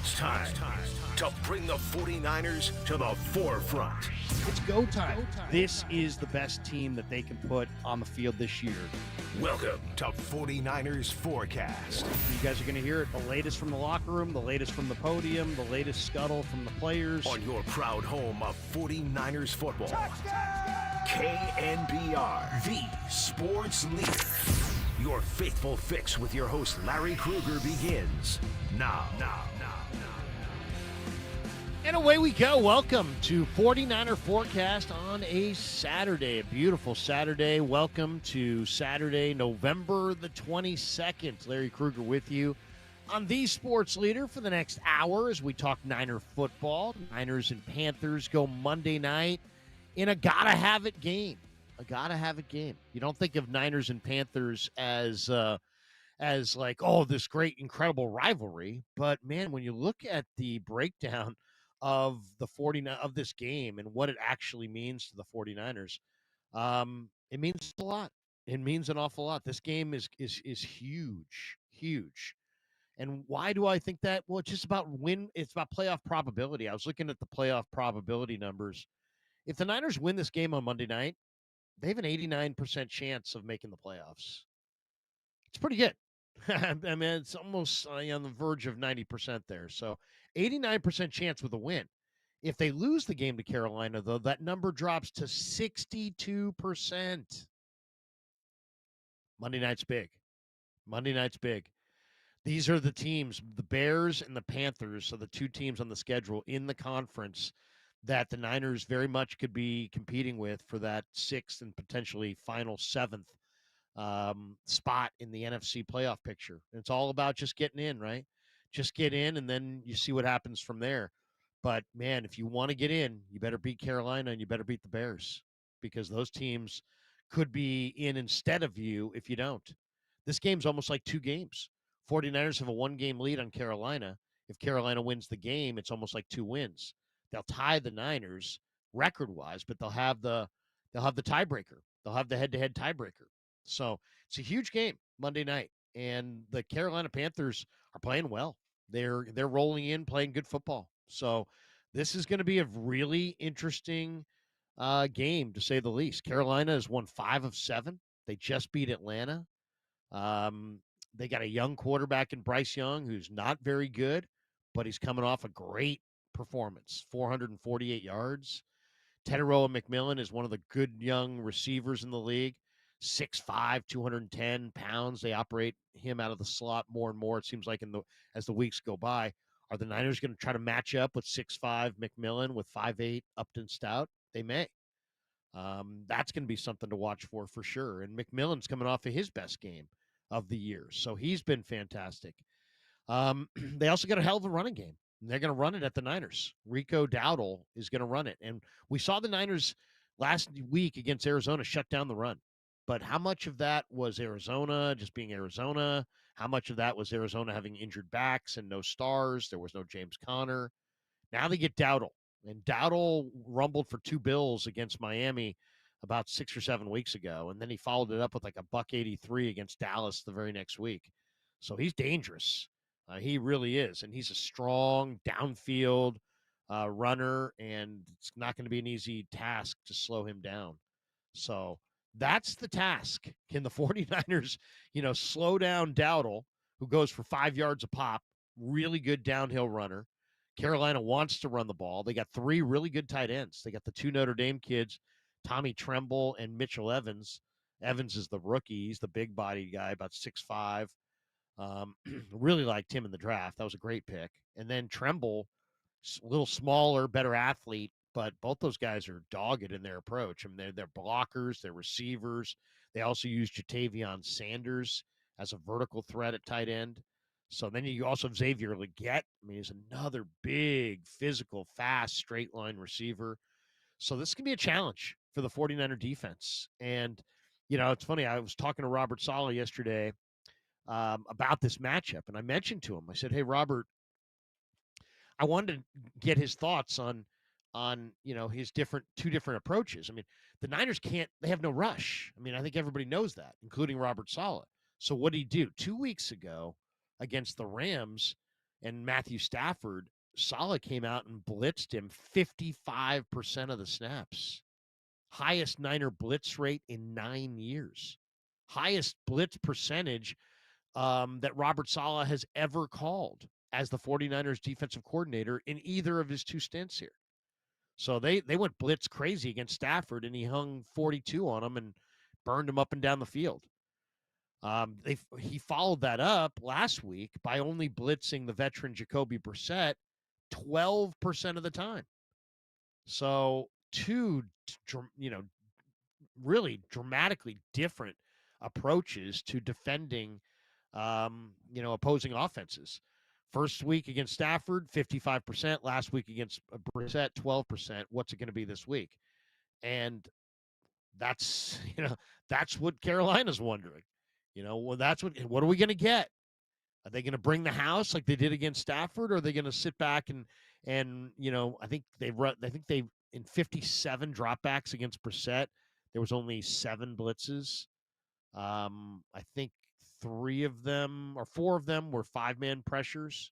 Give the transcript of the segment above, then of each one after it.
It's time to bring the 49ers to the forefront. It's go time. This is the best team that they can put on the field this year. Welcome to 49ers Forecast. You guys are going to hear it. The latest from the locker room, the latest from the podium, the latest scuttle from the players. On your proud home of 49ers football. Touchdown! KNBR, the sports leader. Your faithful fix with your host Larry Krueger begins now. And away we go. Welcome to 49er Forecast on a Saturday, a beautiful Saturday. Welcome to Saturday, November the 22nd. Larry Krueger with you on the Sports Leader for the next hour as we talk Niner football. Niners and Panthers go Monday night in a gotta-have-it game. A gotta-have-it game. You don't think of Niners and Panthers as like, oh, this great, incredible rivalry. But, man, when you look at the breakdown of the 49 of this game and what it actually means to the 49ers, it means a lot. It means an awful lot. This game is huge. And why do I think that? Well, it's just about it's about playoff probability. I was looking at the playoff probability numbers. If the Niners win this game on Monday night, they have an 89% chance of making the playoffs. It's pretty good. I mean, it's almost on the verge of 90% there. So 89% chance with a win. If they lose the game to Carolina, though, that number drops to 62%. Monday night's big. These are the teams, the Bears and the Panthers, are the two teams on the schedule in the conference that the Niners very much could be competing with for that sixth and potentially final seventh spot in the NFC playoff picture. It's all about just getting in, right? Just get in, and then you see what happens from there. But, man, if you want to get in, you better beat Carolina and you better beat the Bears because those teams could be in instead of you if you don't. This game's almost like two games. 49ers have a one-game lead on Carolina. If Carolina wins the game, it's almost like two wins. They'll tie the Niners record-wise, but they'll have the tiebreaker. They'll have the head-to-head tiebreaker. So it's a huge game Monday night, and the Carolina Panthers are playing well. They're rolling in, playing good football. So this is going to be a really interesting game, to say the least. Carolina has won 5 of 7. They just beat Atlanta. They got a young quarterback in Bryce Young who's not very good, but he's coming off a great performance, 448 yards. Teteroa McMillan is one of the good young receivers in the league, 6'5", 210 pounds. They operate him out of the slot more and more, it seems like, as the weeks go by. Are the Niners going to try to match up with 6'5" McMillan with 5'8" Upton Stout? They may. That's going to be something to watch for sure. And McMillan's coming off of his best game of the year, so he's been fantastic. They also got a hell of a running game. And they're going to run it at the Niners. Rico Dowdle is going to run it. And we saw the Niners last week against Arizona shut down the run. But how much of that was Arizona just being Arizona? How much of that was Arizona having injured backs and no stars? There was no James Conner. Now they get Dowdle. And Dowdle rumbled for 2 bills against Miami about 6 or 7 weeks ago. And then he followed it up with like a $183 against Dallas the very next week. So he's dangerous. He really is. And he's a strong downfield runner, and it's not going to be an easy task to slow him down. So that's the task. Can the 49ers, slow down Dowdle, who goes for 5 yards a pop, really good downhill runner. Carolina wants to run the ball. They got 3 really good tight ends. They got the 2 Notre Dame kids, Tommy Tremble and Mitchell Evans. Evans is the rookie. He's the big-bodied guy, about 6'5". Really liked him in the draft. That was a great pick. And then Tremble, a little smaller, better athlete, but both those guys are dogged in their approach. I mean, they're blockers, they're receivers. They also use Jatavion Sanders as a vertical threat at tight end. So then you also have Xavier Legette. I mean, he's another big, physical, fast, straight-line receiver. So this can be a challenge for the 49er defense. And, it's funny. I was talking to Robert Saleh yesterday about this matchup, and I mentioned to him, I said, hey, Robert, I wanted to get his thoughts on his 2 different approaches. I mean, the Niners they have no rush. I mean, I think everybody knows that, including Robert Saleh. So what did he do? 2 weeks ago against the Rams, and Matthew Stafford, Saleh came out and blitzed him 55% of the snaps. Highest Niner blitz rate in 9 years. Highest blitz percentage that Robert Saleh has ever called as the 49ers defensive coordinator in either of his two stints here. So they went blitz crazy against Stafford, and he hung 42 on him and burned him up and down the field. He followed that up last week by only blitzing the veteran Jacoby Brissett 12% of the time. So two, really dramatically different approaches to defending, opposing offenses. First week against Stafford, 55%. Last week against Brissett, 12%. What's it going to be this week? And that's, that's what Carolina's wondering. Well, what are we going to get? Are they going to bring the house like they did against Stafford, or are they going to sit back and I think they in 57 dropbacks against Brissett, there was only 7 blitzes. I think 3 of them or 4 of them were 5-man pressures.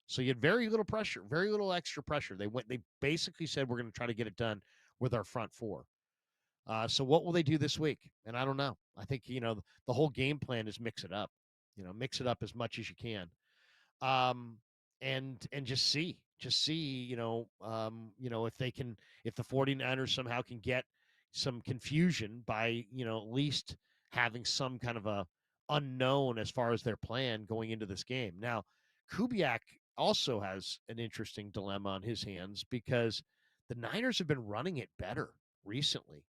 So you had very little pressure, very little extra pressure. They basically said we're going to try to get it done with our front 4. So what will they do this week? And I don't know. I think the whole game plan is mix it up. Mix it up as much as you can, and just see, if the 49ers somehow can get some confusion by at least having some kind of a unknown as far as their plan going into this game. Now, Kubiak also has an interesting dilemma on his hands because the Niners have been running it better recently.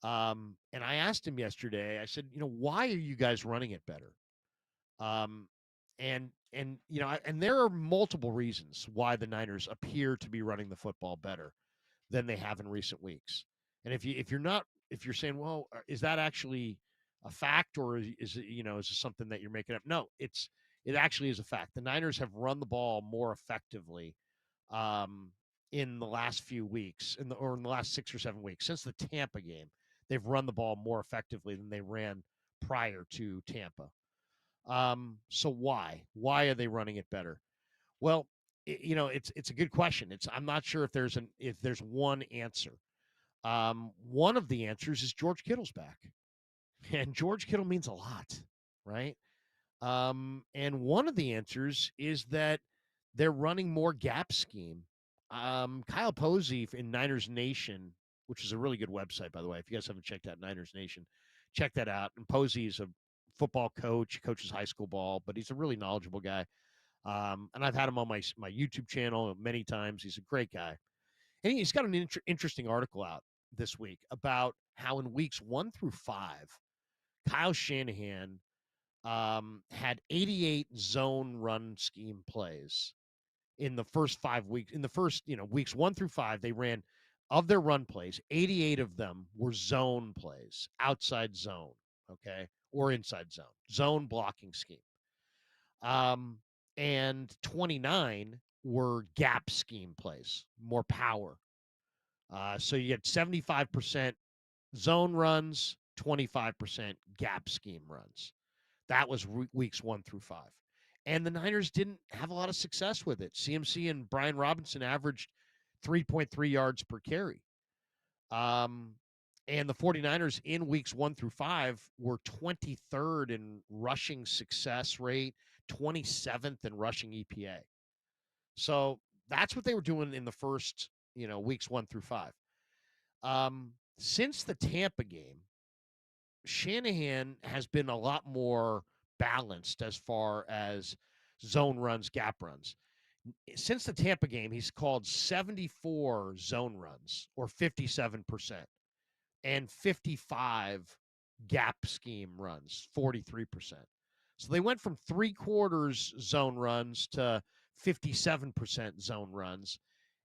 And I asked him yesterday, I said, why are you guys running it better? And there are multiple reasons why the Niners appear to be running the football better than they have in recent weeks. And if you're saying, well, is that actually a fact, or is it, is this something that you're making up? No, it actually is a fact. The Niners have run the ball more effectively in the last few weeks, in the last 6 or 7 weeks since the Tampa game. They've run the ball more effectively than they ran prior to Tampa. So why are they running it better? Well, it's a good question. I'm not sure if there's one answer. One of the answers is George Kittle's back, and George Kittle means a lot, right? And one of the answers is that they're running more gap scheme. Kyle Posey in Niners Nation, which is a really good website, by the way. If you guys haven't checked out Niners Nation, check that out. And Posey is a football coach, coaches high school ball, but he's a really knowledgeable guy. And I've had him on my YouTube channel many times. He's a great guy. And he's got an interesting article out this week about how in weeks 1 through 5, Kyle Shanahan had 88 zone run scheme plays in the first 5 weeks. In the first, weeks 1 through 5, they ran, of their run plays, 88 of them were zone plays, outside zone, okay, or inside zone blocking scheme. And 29 were gap scheme plays, more power. So you get 75% zone runs, 25% gap scheme runs. That was weeks 1 through 5. And the Niners didn't have a lot of success with it. CMC and Brian Robinson averaged 3.3 yards per carry. And the 49ers in weeks 1 through 5 were 23rd in rushing success rate, 27th in rushing EPA. So that's what they were doing in the first, weeks 1 through 5. Since the Tampa game, Shanahan has been a lot more balanced as far as zone runs, gap runs. Since the Tampa game, he's called 74 zone runs, or 57%, and 55 gap scheme runs, 43%. So they went from 3/4 zone runs to 57% zone runs,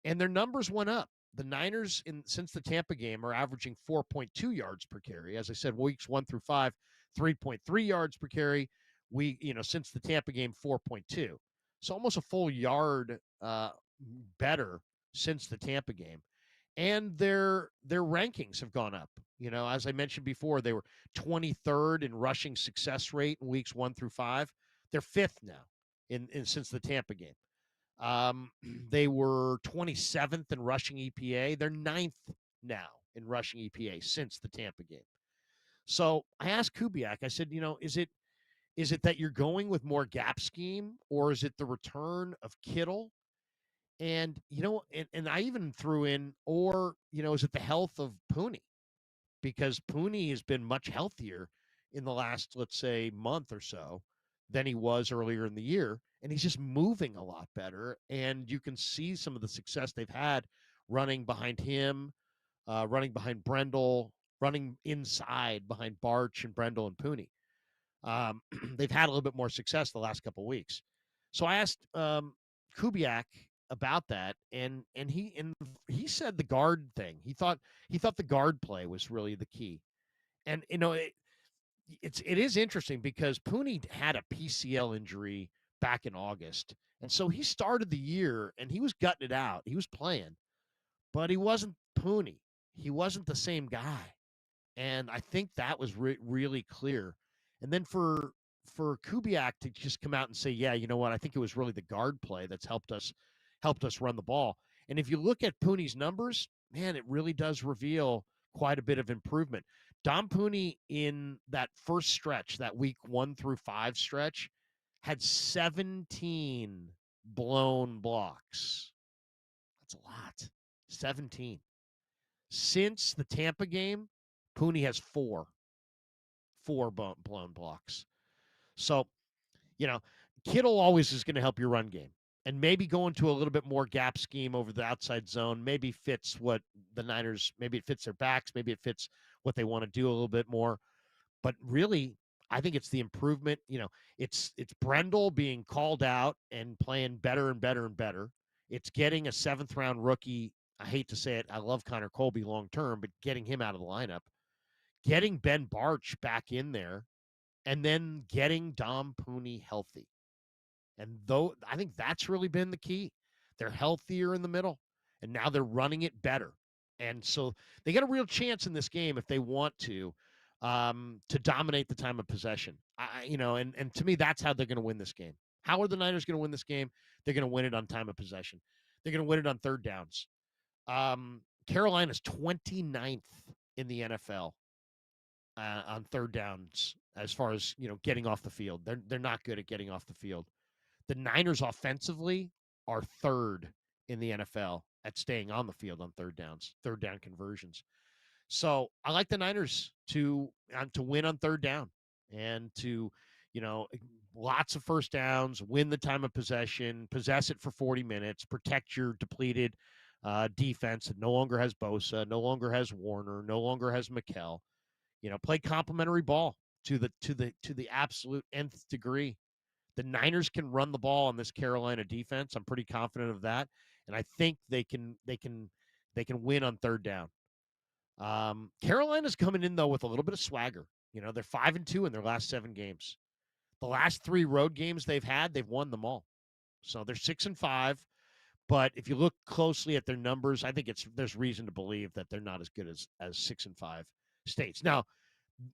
and their numbers went up. The Niners, since the Tampa game, are averaging 4.2 yards per carry. As I said, weeks 1 through 5, 3.3 yards per carry. Since the Tampa game, 4.2. So almost a full yard better since the Tampa game. And their rankings have gone up. As I mentioned before, they were 23rd in rushing success rate in weeks 1 through 5. They're 5th now. in since the Tampa game. They were 27th in rushing EPA. They're ninth now in rushing EPA since the Tampa game. So I asked Kubiak, I said, is it that you're going with more gap scheme, or is it the return of Kittle? And and I even threw in, or is it the health of Pooney? Because Pooney has been much healthier in the last, let's say, month or so than he was earlier in the year. And he's just moving a lot better. And you can see some of the success they've had running behind him, running behind Brendel, running inside behind Barch and Brendel and Pooney. They've had a little bit more success the last couple of weeks. So I asked Kubiak about that, and he said the guard thing. He thought the guard play was really the key. And it is interesting because Pooney had a PCL injury back in August, and so he started the year and he was gutting it out. He was playing, but he wasn't Pooney. He wasn't the same guy, and I think that was really clear. And then for Kubiak to just come out and say, yeah, you know what, I think it was really the guard play that's helped us run the ball. And if you look at Pooney's numbers, man, it really does reveal quite a bit of improvement. Dom Pooney in that first stretch, that week 1 through 5 stretch, had 17 blown blocks. That's a lot. 17. Since the Tampa game, Pooney has four blown blocks. So, you know, Kittle always is going to help your run game. And maybe going to a little bit more gap scheme over the outside zone maybe fits what the Niners, maybe it fits their backs, maybe it fits what they want to do a little bit more. But really, I think it's the improvement. It's Brendel being called out and playing better and better and better. It's getting a 7th-round rookie. I hate to say it. I love Connor Colby long term, but getting him out of the lineup, getting Ben Barch back in there, and then getting Dom Pooney healthy. And though I think that's really been the key. They're healthier in the middle, and now they're running it better. And so they got a real chance in this game if they want to dominate the time of possession. And to me, that's how they're going to win this game. How are the Niners going to win this game? They're going to win it on time of possession. They're going to win it on third downs. Carolina's 29th in the NFL on third downs as far as getting off the field. They're not good at getting off the field. The Niners offensively are third in the NFL at staying on the field on third down conversions. So I like the Niners to win on third down and to, lots of first downs, win the time of possession, possess it for 40 minutes, protect your depleted defense that no longer has Bosa, no longer has Warner, no longer has McKell. Play complementary ball to the absolute nth degree. The Niners can run the ball on this Carolina defense. I'm pretty confident of that, and I think they can win on third down. Carolina's coming in though with a little bit of swagger. They're 5-2 in their last 7 games. The last 3 road games they've had, they've won them all. So they're 6-5. But if you look closely at their numbers, I think there's reason to believe that they're not as good as 6-5 states. Now,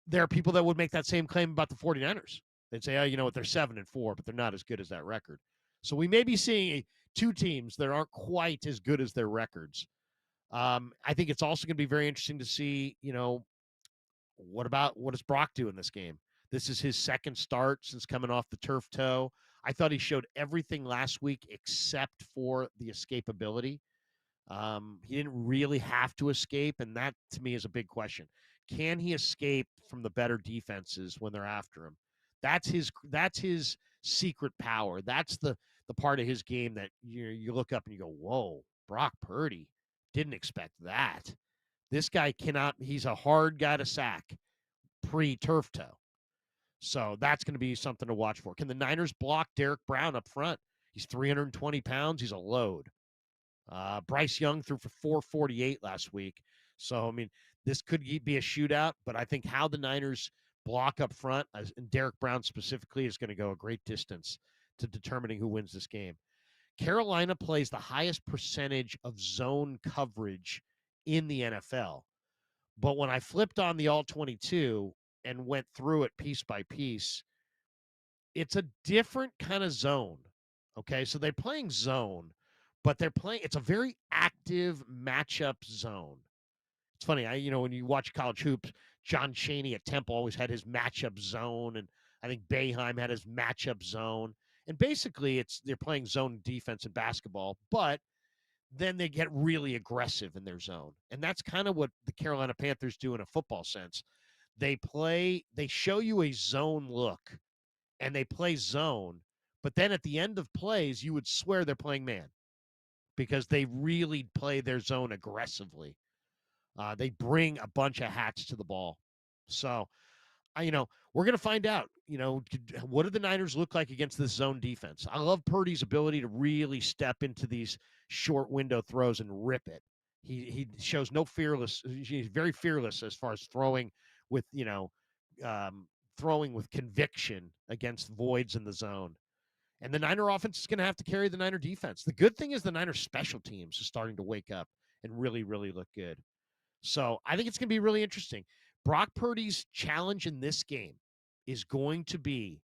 there are people that would make that same claim about the 49ers. They'd say, oh, you know what, they're 7-4, but they're not as good as that record. So we may be seeing 2 teams that aren't quite as good as their records. I think it's also going to be very interesting to see, what does Brock do in this game? This is his second start since coming off the turf toe. I thought he showed everything last week except for the escapability. He didn't really have to escape, and that to me is a big question. Can he escape from the better defenses when they're after him? That's his secret power. That's the part of his game that you look up and you go, whoa, Brock Purdy, didn't expect that. This guy cannot. He's a hard guy to sack pre-turf toe. So that's going to be something to watch for. Can the Niners block Derek Brown up front? He's 320 pounds. He's a load. Bryce Young threw for 448 last week. So, I mean, this could be a shootout, but I think how the Niners block up front, and Derek Brown specifically, is going to go a great distance to determining who wins this game. Carolina plays the highest percentage of zone coverage in the NFL. But when I flipped on the All-22 and went through it piece by piece, it's a different kind of zone. Okay, so they're playing zone, but it's a very active matchup zone. It's funny, when you watch college hoops, John Chaney at Temple always had his matchup zone, and I think Boeheim had his matchup zone. And basically, they're playing zone defense in basketball, but then they get really aggressive in their zone, and that's kind of what the Carolina Panthers do in a football sense. They show you a zone look, and they play zone, but then at the end of plays, you would swear they're playing man because they really play their zone aggressively. They bring a bunch of hats to the ball. So, we're going to find out, what do the Niners look like against this zone defense? I love Purdy's ability to really step into these short window throws and rip it. He shows no fearless. He's very fearless as far as with, um, throwing with conviction against voids in the zone. And the Niner offense is going to have to carry the Niner defense. The good thing is the Niner special teams is starting to wake up and really, really look good. So I think it's going to be really interesting. Brock Purdy's challenge in this game is going to be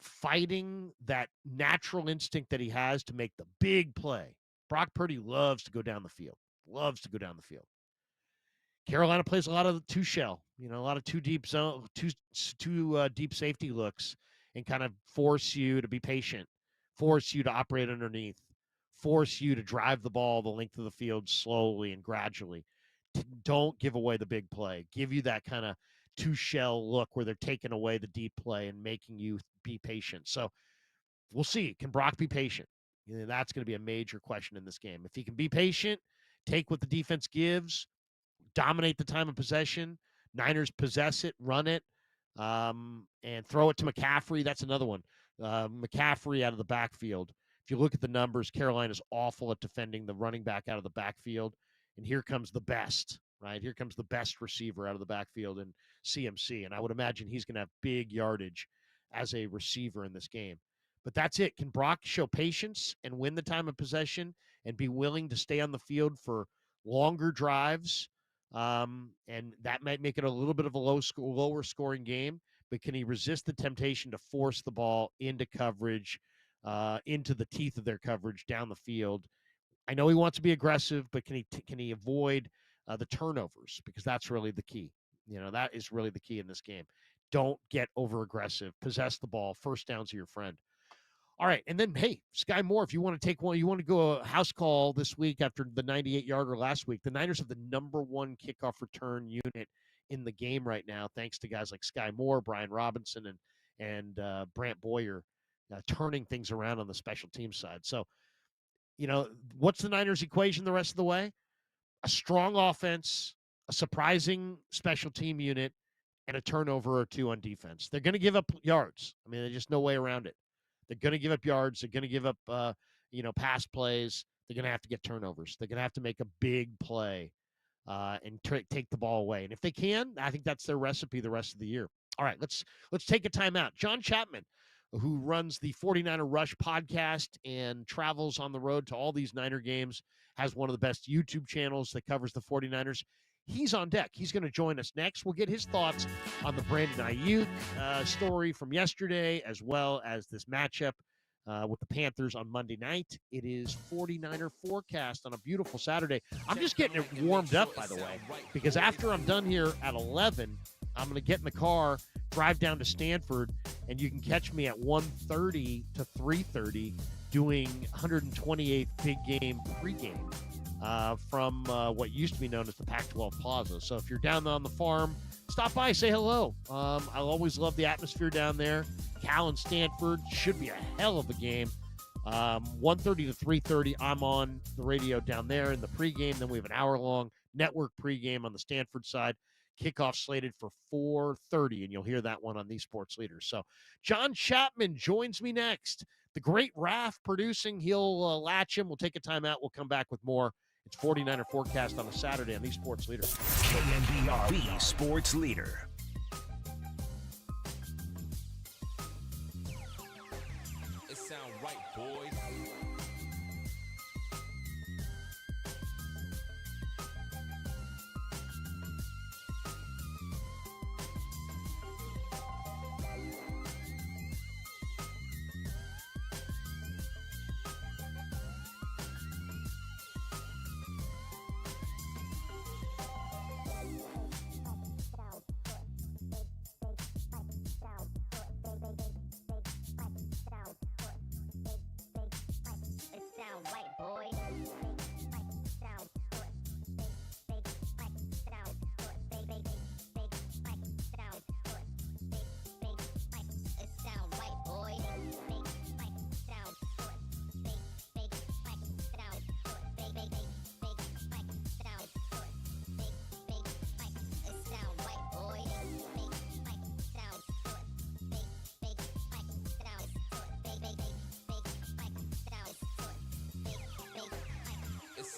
fighting that natural instinct that he has to make the big play. Brock Purdy loves to go down the field, loves to go down the field. Carolina plays a lot of two shell, a lot of two deep zone, two deep safety looks, and kind of force you to be patient, force you to operate underneath, force you to drive the ball the length of the field slowly and gradually. Don't give away the big play. Give you that kind of two shell look where they're taking away the deep play and making you be patient. So we'll see. Can Brock be patient? That's going to be a major question in this game. If he can be patient, take what the defense gives, dominate the time of possession. Niners possess it, run it, and throw it to McCaffrey. That's another one. McCaffrey out of the backfield. If you look at the numbers, Carolina's awful at defending the running back out of the backfield. And here comes the best, right? Here comes the best receiver out of the backfield in CMC. And I would imagine he's going to have big yardage as a receiver in this game. But that's it. Can Brock show patience and win the time of possession and be willing to stay on the field for longer drives? And that might make it a little bit of a lower scoring game, but can he resist the temptation to force the ball into coverage, into the teeth of their coverage down the field? I know he wants to be aggressive, but can he avoid the turnovers? Because that's really the key. That is really the key in this game. Don't get over aggressive. Possess the ball. First downs are your friend. All right, and then hey, Sky Moore, if you want to take one, you want to go a house call this week after the 98-yarder last week. The Niners have the number one kickoff return unit in the game right now, thanks to guys like Sky Moore, Brian Robinson, and Brant Boyer turning things around on the special team side. So, what's the Niners equation the rest of the way? A strong offense, a surprising special team unit, and a turnover or two on defense. They're going to give up yards. I mean, there's just no way around it. They're going to give up yards. They're going to give up, pass plays. They're going to have to get turnovers. They're going to have to make a big play and take the ball away. And if they can, I think that's their recipe the rest of the year. All right, let's take a timeout. John Chapman, who runs the 49er Rush podcast and travels on the road to all these Niner games, has one of the best YouTube channels that covers the 49ers. He's on deck. He's going to join us next. We'll get his thoughts on the Brandon Ayuk story from yesterday, as well as this matchup with the Panthers on Monday night. It is 49er forecast on a beautiful Saturday. I'm just getting it warmed up, by the way, because after I'm done here at 11, I'm going to get in the car, drive down to Stanford, and you can catch me at 1:30 to 3:30 doing 128th big game pregame from what used to be known as the Pac-12 Plaza. So if you're down on the farm, stop by, say hello. I always love the atmosphere down there. Cal and Stanford should be a hell of a game. 1:30 to 3:30, I'm on the radio down there in the pregame. Then we have an hour-long network pregame on the Stanford side. Kickoff slated for 4:30, and you'll hear that one on these Sports Leaders. So John Chapman joins me next. The great Raph producing. He'll latch him. We'll take a timeout. We'll come back with more. It's 49er forecast on a Saturday on these Sports Leaders. KNBR, the Sports Leader. It sound right, boys.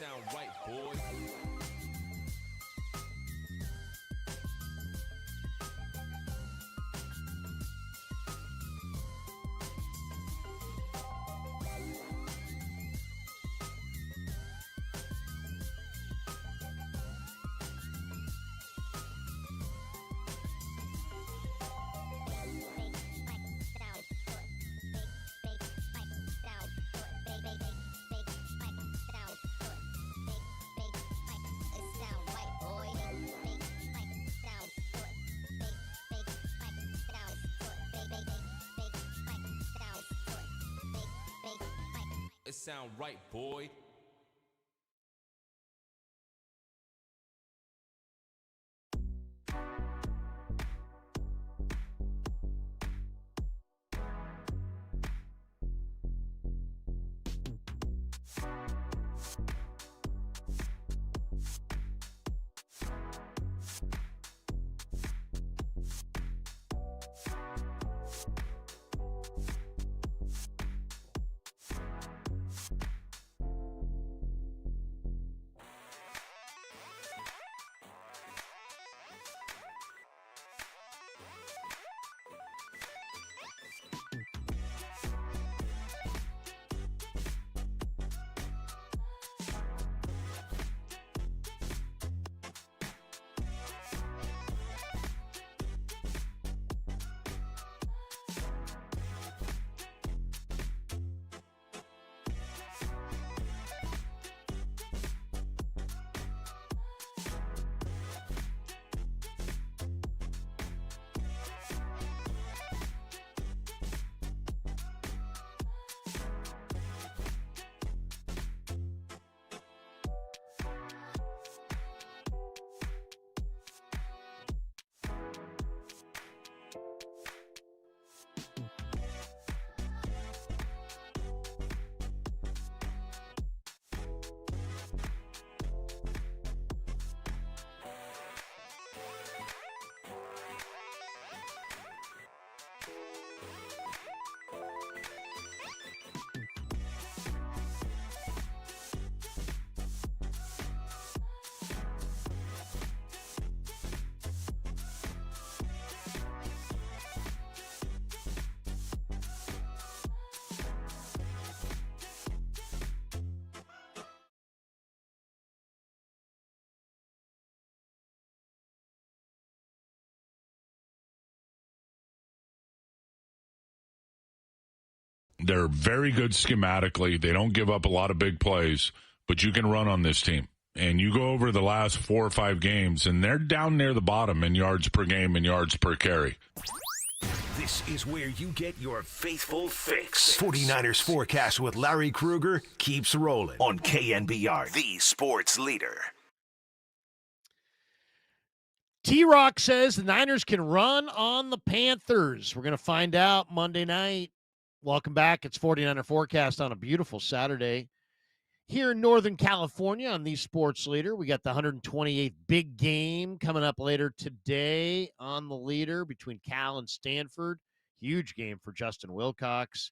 sound right, boys. It sound right, boy. They're very good schematically. They don't give up a lot of big plays, but you can run on this team. And you go over the last 4 or 5 games, and they're down near the bottom in yards per game and yards per carry. This is where you get your faithful fix. 49ers Forecast with Larry Krueger keeps rolling on KNBR, the sports leader. T-Rock says the Niners can run on the Panthers. We're going to find out Monday night. Welcome back. It's 49er Forecast on a beautiful Saturday here in Northern California on the Sports Leader. We got the 128th big game coming up later today on the Leader between Cal and Stanford. Huge game for Justin Wilcox.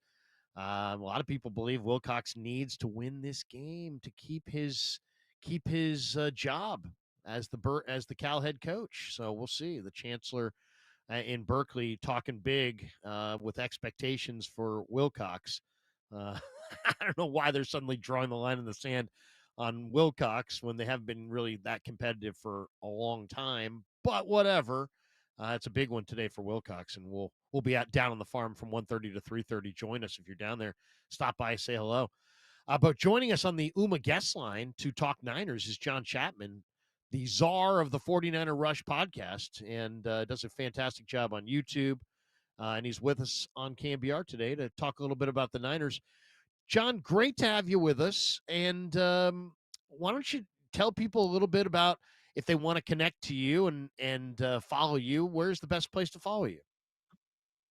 A lot of people believe Wilcox needs to win this game to keep his job as the Cal head coach. So we'll see. The chancellor in Berkeley talking big with expectations for Wilcox. I don't know why they're suddenly drawing the line in the sand on Wilcox when they haven't been really that competitive for a long time, but whatever. It's a big one today for Wilcox, and we'll be out down on the farm from 1:30 to 3:30. Join us if you're down there. Stop by, say hello. But joining us on the UMA guest line to talk Niners is John Chapman, the czar of the 49er Rush podcast, and does a fantastic job on YouTube. And he's with us on KNBR today to talk a little bit about the Niners. John, great to have you with us. And why don't you tell people a little bit about if they want to connect to you and follow you, where's the best place to follow you?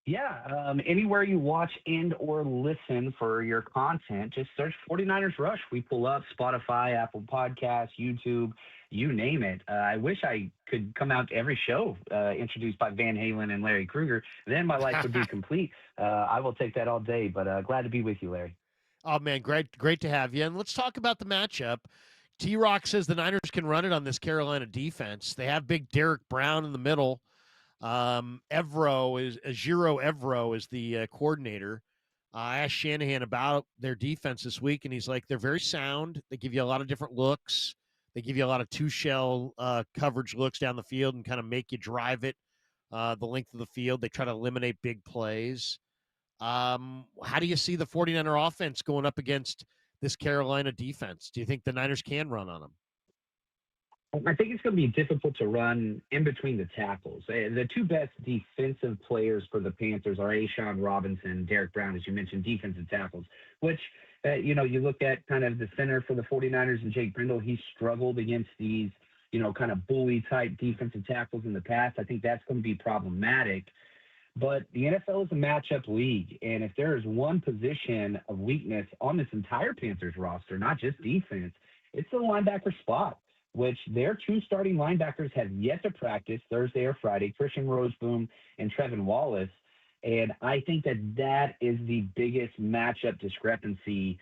Yeah, anywhere you watch and or listen for your content, just search 49ers Rush. We pull up Spotify, Apple Podcasts, YouTube, you name it. I wish I could come out to every show introduced by Van Halen and Larry Krueger. Then my life would be complete. I will take that all day, but glad to be with you, Larry. Oh, man, great to have you. And let's talk about the matchup. T-Rock says the Niners can run it on this Carolina defense. They have big Derek Brown in the middle. Ajiro Evero is the coordinator. I asked Shanahan about their defense this week, and he's like, they're very sound. They give you a lot of different looks. They give you a lot of two-shell coverage looks down the field and kind of make you drive it the length of the field. They try to eliminate big plays. How do you see the 49er offense going up against this Carolina defense? Do you think the Niners can run on them? I think it's going to be difficult to run in between the tackles. The two best defensive players for the Panthers are Ashawn Robinson, Derek Brown, as you mentioned, defensive tackles, which, you look at kind of the center for the 49ers and Jake Brindle, he struggled against these, kind of bully-type defensive tackles in the past. I think that's going to be problematic. But the NFL is a matchup league, and if there is one position of weakness on this entire Panthers roster, not just defense, it's the linebacker spot, which their two starting linebackers have yet to practice Thursday or Friday, Christian Roseboom and Trevin Wallace. And I think that is the biggest matchup discrepancy.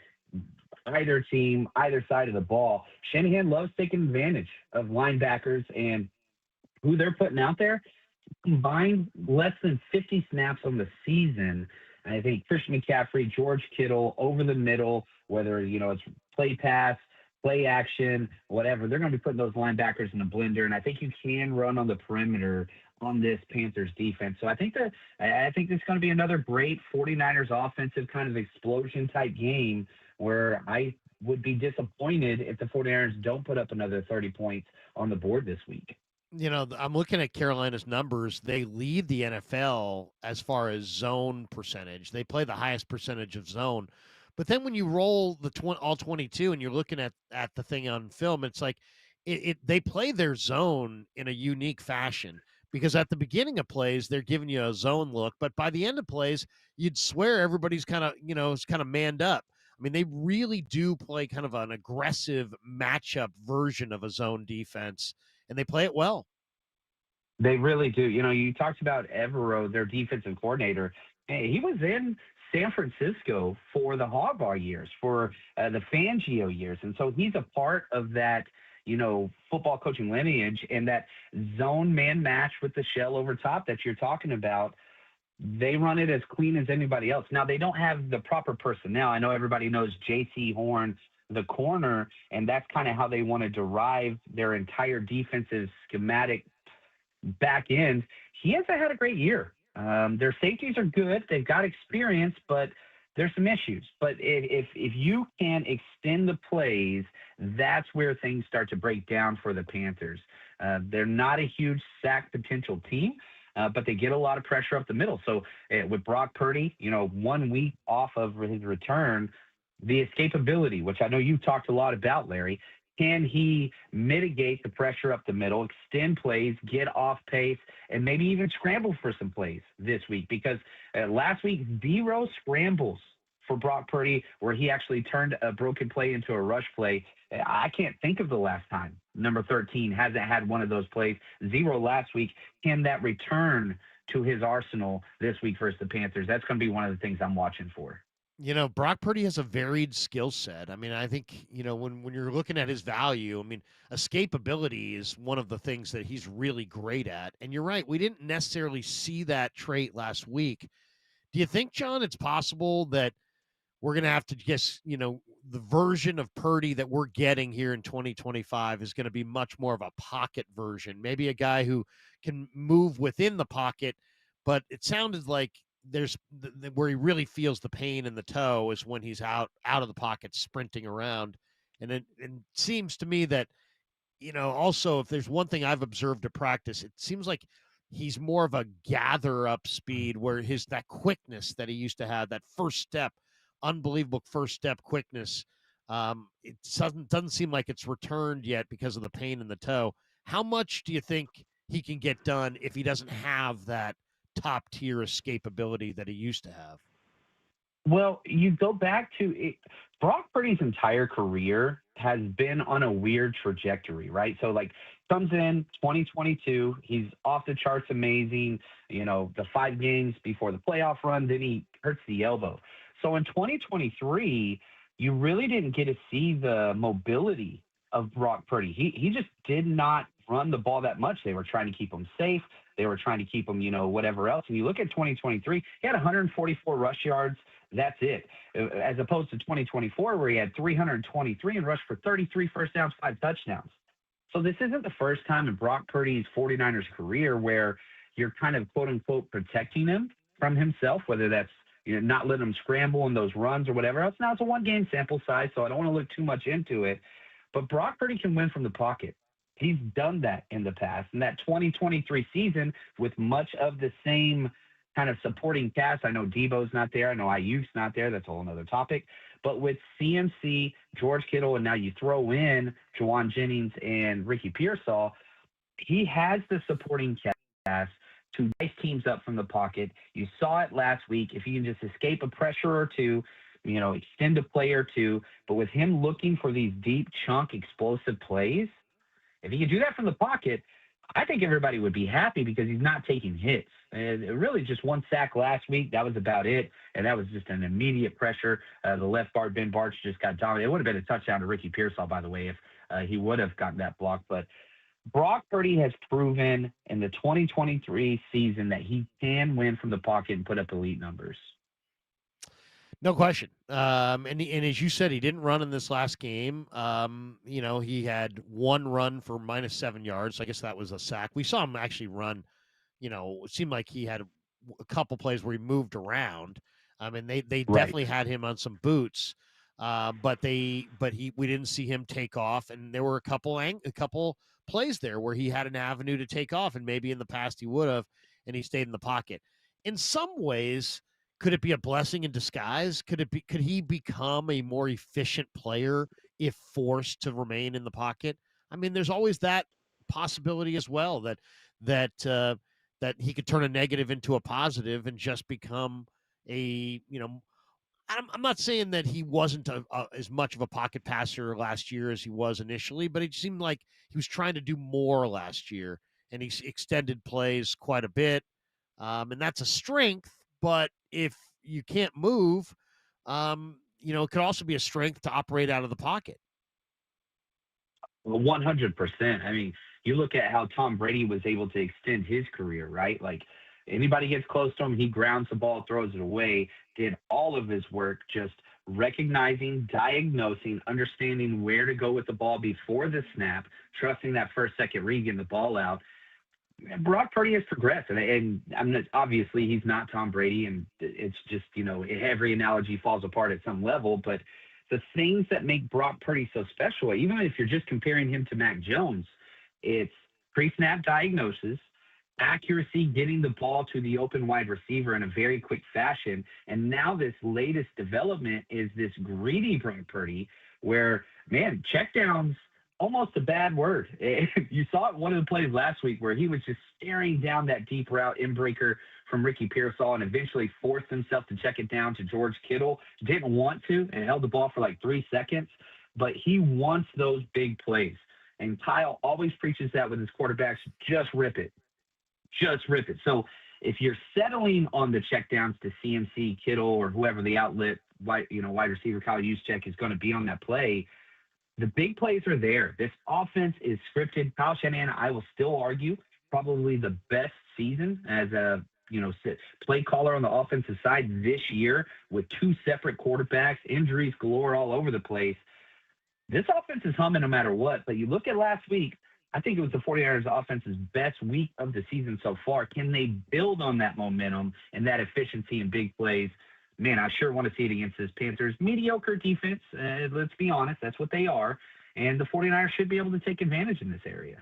Either team, either side of the ball. Shanahan loves taking advantage of linebackers and who they're putting out there. Combined less than 50 snaps on the season. And I think Christian McCaffrey, George Kittle, over the middle, whether, it's play pass, play action, whatever, they're going to be putting those linebackers in a blender. And I think you can run on the perimeter on this Panthers defense. So I think this is going to be another great 49ers offensive kind of explosion type game where I would be disappointed if the 49ers don't put up another 30 points on the board this week. I'm looking at Carolina's numbers. They lead the NFL as far as zone percentage. They play the highest percentage of zone. But then when you roll the all 22 and you're looking at the thing on film, it's like they play their zone in a unique fashion because at the beginning of plays, they're giving you a zone look. But by the end of plays, you'd swear everybody's kind of, is kind of manned up. I mean, they really do play kind of an aggressive matchup version of a zone defense. And they play it well. They really do. You talked about Evero, their defensive coordinator. Hey, he was in San Francisco for the Harbaugh years, for the Fangio years. And so he's a part of that, football coaching lineage, and that zone man match with the shell over top that you're talking about. They run it as clean as anybody else. Now, they don't have the proper personnel. I know everybody knows J.C. Horn, the corner, and that's kind of how they want to derive their entire defensive schematic back end. He hasn't had a great year. Their safeties are good. They've got experience, but there's some issues. But if you can extend the plays, that's where things start to break down for the Panthers. They're not a huge sack potential team, but they get a lot of pressure up the middle. So with Brock Purdy, 1 week off of his return, the escapability, which I know you've talked a lot about, Larry, can he mitigate the pressure up the middle, extend plays, get off pace, and maybe even scramble for some plays this week? Because last week, 0 scrambles for Brock Purdy where he actually turned a broken play into a rush play. I can't think of the last time number 13 hasn't had one of those plays. 0 last week. Can that return to his arsenal this week versus the Panthers? That's going to be one of the things I'm watching for. Brock Purdy has a varied skill set. I mean, I think, when you're looking at his value, I mean, escapability is one of the things that he's really great at. And you're right, we didn't necessarily see that trait last week. Do you think, John, it's possible that we're going to have to guess, the version of Purdy that we're getting here in 2025 is going to be much more of a pocket version, maybe a guy who can move within the pocket, but it sounded like there's where he really feels the pain in the toe is when he's out of the pocket sprinting around. And it seems to me that, also if there's one thing I've observed to practice, it seems like he's more of a gather up speed where that quickness that he used to have, that first step, unbelievable first step quickness. It doesn't seem like it's returned yet because of the pain in the toe. How much do you think he can get done if he doesn't have that top tier escapability that he used to have? Well, you go back to it. Brock Purdy's entire career has been on a weird trajectory, right? So comes in 2022, he's off the charts amazing, the 5 games before the playoff run, then he hurts the elbow. So in 2023, you really didn't get to see the mobility of Brock Purdy. He just did not run the ball that much. They were trying to keep him safe. They were trying to keep him, whatever else. And you look at 2023, he had 144 rush yards. That's it. As opposed to 2024, where he had 323 and rushed for 33 first downs, 5 touchdowns. So this isn't the first time in Brock Purdy's 49ers career where you're kind of, quote unquote, protecting him from himself, whether that's not letting him scramble in those runs or whatever else. Now, it's a one-game sample size, so I don't want to look too much into it. But Brock Purdy can win from the pocket. He's done that in the past. And that 2023 season, with much of the same kind of supporting cast, I know Debo's not there. I know Ayuk's not there. That's a whole other topic. But with CMC, George Kittle, and now you throw in Juwan Jennings and Ricky Pearsall, he has the supporting cast to dice teams up from the pocket. You saw it last week. If you can just escape a pressure or two, extend a play or two, but with him looking for these deep chunk explosive plays, if he could do that from the pocket, I think everybody would be happy because he's not taking hits. And really just one sack last week. That was about it. And that was just an immediate pressure. The left guard, Ben Barch, just got dominated. It would have been a touchdown to Ricky Pearsall, by the way, if he would have gotten that block. But Brock Purdy has proven in the 2023 season that he can win from the pocket and put up elite numbers. No question. And as you said, he didn't run in this last game. He had one run for -7 yards. So I guess that was a sack. We saw him actually run. It seemed like he had a couple plays where he moved around. And they definitely had him on some boots. But we didn't see him take off. And there were a couple plays there where he had an avenue to take off, and maybe in the past he would have, and he stayed in the pocket. In some ways, could it be a blessing in disguise? Could he become a more efficient player if forced to remain in the pocket? I mean, there's always that possibility as well that he could turn a negative into a positive and just become I'm not saying that he wasn't as much of a pocket passer last year as he was initially, but it seemed like he was trying to do more last year, and he extended plays quite a bit. And that's a strength, but if you can't move, it could also be a strength to operate out of the pocket. 100%. I mean, you look at how Tom Brady was able to extend his career, right? Like, anybody gets close to him, he grounds the ball, throws it away, did all of his work just recognizing, diagnosing, understanding where to go with the ball before the snap, trusting that first, second read, getting the ball out. Brock Purdy has progressed, and I'm not, obviously he's not Tom Brady, and it's just, every analogy falls apart at some level, but the things that make Brock Purdy so special, even if you're just comparing him to Mac Jones, it's pre-snap diagnosis, accuracy, getting the ball to the open wide receiver in a very quick fashion, and now this latest development is this greedy Brock Purdy where, man, checkdowns, almost a bad word. You saw it one of the plays last week where he was just staring down that deep route inbreaker from Ricky Pearsall and eventually forced himself to check it down to George Kittle. Didn't want to and held the ball for like 3 seconds, but he wants those big plays. And Kyle always preaches that with his quarterbacks, just rip it. Just rip it. So if you're settling on the checkdowns to CMC, Kittle, or whoever the outlet, wide receiver Kyle Juszczyk is going to be on that play, the big plays are there. This offense is scripted. Kyle Shanahan, I will still argue, probably the best season as a play caller on the offensive side this year with 2 separate quarterbacks, injuries galore all over the place. This offense is humming no matter what. But you look at last week, I think it was the 49ers offense's best week of the season so far. Can they build on that momentum and that efficiency in big plays? Man, I sure want to see it against this Panthers mediocre defense. Let's be honest, that's what they are. And the 49ers should be able to take advantage in this area.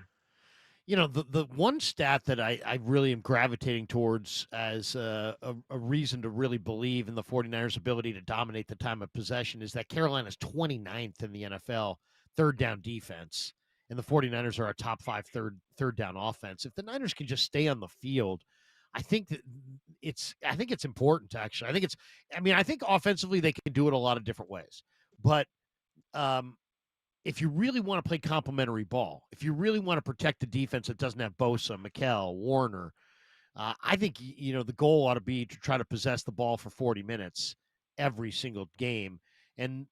The one stat that I really am gravitating towards as a reason to really believe in the 49ers' ability to dominate the time of possession is that Carolina's 29th in the NFL third down defense, and the 49ers are a top 5 third down offense. If the Niners can just stay on the field, I think it's important to actually. I think offensively they can do it a lot of different ways, but if you really want to play complementary ball, if you really want to protect the defense that doesn't have Bosa, McKell, Warner, I think the goal ought to be to try to possess the ball for 40 minutes every single game, and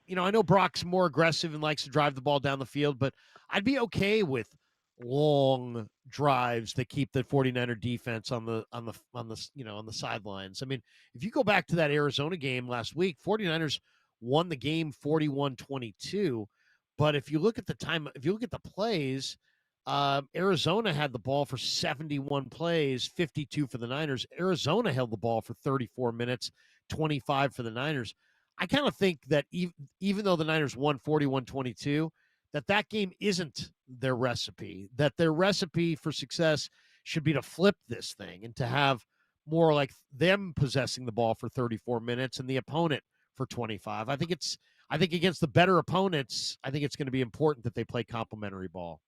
I know Brock's more aggressive and likes to drive the ball down the field, but I'd be okay with long drives that keep the 49er defense on the sidelines. I mean, if you go back to that Arizona game last week, 49ers won the game 41-22, but if you look at the plays, Arizona had the ball for 71 plays, 52 for the Niners. Arizona held the ball for 34 minutes, 25 for the Niners. I kind of think that even though the Niners won 41-22, that game isn't their recipe, that their recipe for success should be to flip this thing and to have more like them possessing the ball for 34 minutes and the opponent for 25. I think against the better opponents, I think it's going to be important that they play complementary ball.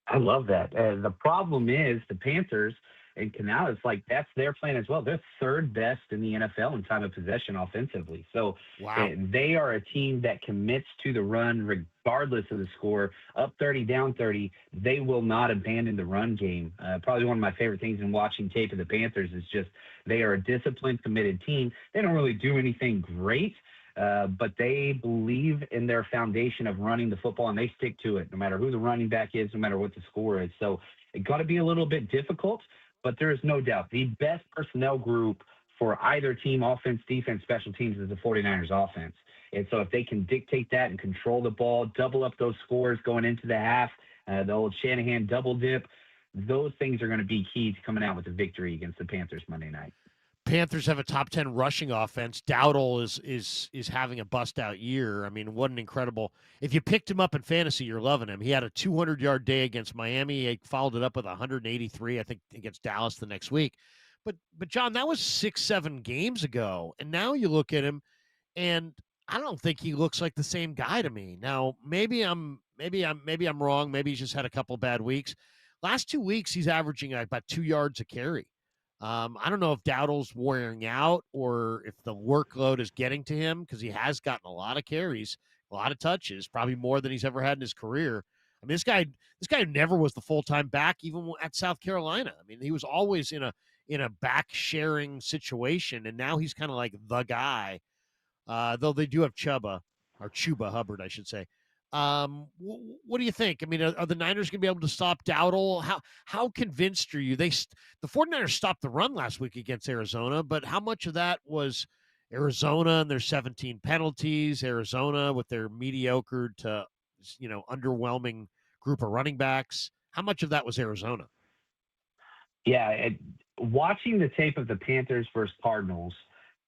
I love that. The problem is the Panthers and Canal is like that's their plan as well. They're third best in the NFL in time of possession offensively. So Wow. they are a team that commits to the run regardless of the score. Up 30, down 30, they will not abandon the run game. Probably one of my favorite things in watching tape of the Panthers is just they are a disciplined, committed team. They don't really do anything great. But they believe in their foundation of running the football, and they stick to it no matter who the running back is, no matter what the score is. So it's got to be a little bit difficult, but there is no doubt the best personnel group for either team, offense, defense, special teams, is the 49ers offense. And so if they can dictate that and control the ball, double up those scores going into the half, the old Shanahan double dip, those things are going to be key to coming out with a victory against the Panthers Monday night. Panthers have a top 10 rushing offense. Dowdle is having a bust out year. I mean, what an incredible. If you picked him up in fantasy, you're loving him. He had a 200-yard day against Miami. He followed it up with 183, I think, against Dallas the next week. But John, that was 6-7 games ago. And now you look at him and I don't think he looks like the same guy to me. Now, maybe I'm wrong. Maybe he's just had a couple bad weeks. Last 2 weeks he's averaging like about 2 yards a carry. I don't know if Dowdle's wearing out or if the workload is getting to him because he has gotten a lot of carries, a lot of touches, probably more than he's ever had in his career. I mean, this guy never was the full-time back even at South Carolina. I mean, he was always in a back sharing situation, and now he's kind of like the guy. Though they do have Chuba Hubbard, I should say. What do you think? I mean, are the Niners going to be able to stop Dowdle? How convinced are you? The 49ers stopped the run last week against Arizona, but how much of that was Arizona and their 17 penalties, Arizona with their mediocre to underwhelming group of running backs? How much of that was Arizona? Yeah, watching the tape of the Panthers versus Cardinals,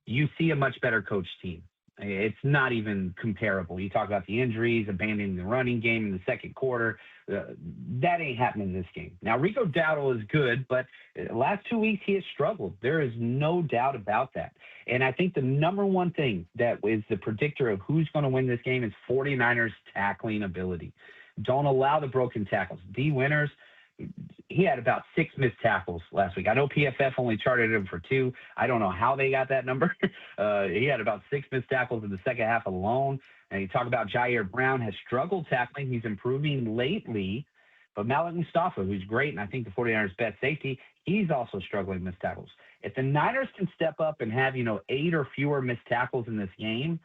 you see a much better coach team. It's not even comparable. You talk about the injuries, abandoning the running game in the second quarter. That ain't happening in this game. Now, Rico Dowdle is good, but last 2 weeks he has struggled. There is no doubt about that. And I think the number one thing that is the predictor of who's going to win this game is 49ers tackling ability. Don't allow the broken tackles. D. Winters, he had about 6 missed tackles last week. I know PFF only charted him for 2. I don't know how they got that number. He had about 6 missed tackles in the second half alone. And you talk about Jair Brown has struggled tackling. He's improving lately. But Malik Mustafa, who's great, and I think the 49ers' best safety, he's also struggling missed tackles. If the Niners can step up and have, 8 or fewer missed tackles in this game,